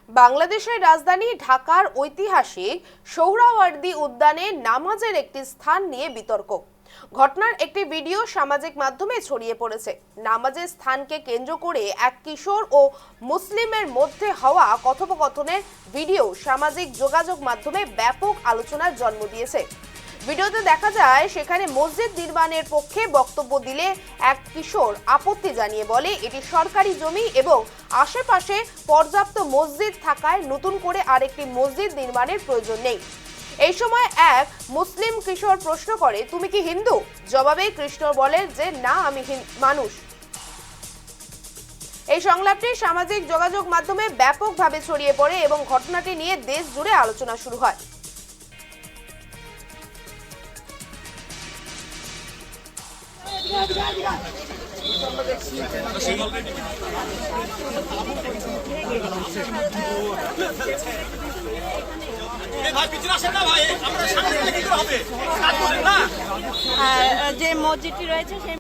বাংলাদেশের রাজধানী ঢাকার ঐতিহাসিক সোহরাওয়ার্দী উদ্যানে নামাজের একটি স্থান নিয়ে বিতর্ক। ঘটনার একটি ভিডিও সামাজিক মাধ্যমে ছড়িয়ে পড়েছে। নামাজের স্থানকে কেন্দ্র করে এক কিশোর ও মুসলিমের মধ্যে হওয়া কথোপকথনের ভিডিও সামাজিক যোগাযোগ মাধ্যমে ব্যাপক আলোচনার জন্ম দিয়েছে। ভিডিওতে দেখা যায় সেখানে মসজিদ নির্মাণের পক্ষে বক্তব্য দিলে এক কিশোর আপত্তি জানিয়ে বলে এটি সরকারি জমি এবং আশেপাশে পর্যাপ্ত মসজিদ থাকায় নতুন করে আরেকটি মসজিদ নির্মাণের প্রয়োজন নেই। এই সময় এক মুসলিম কিশোর প্রশ্ন করে, তুমি কি হিন্দু? জবাবে কৃষ্ণ বলে যে না, আমি মানুষ। এই সংলাপটি সামাজিক যোগাযোগ মাধ্যমে ব্যাপকভাবে ছড়িয়ে পড়ে এবং ঘটনাটি নিয়ে দেশ জুড়ে আলোচনা শুরু হয়। যে মসজিদটি রয়েছে সেই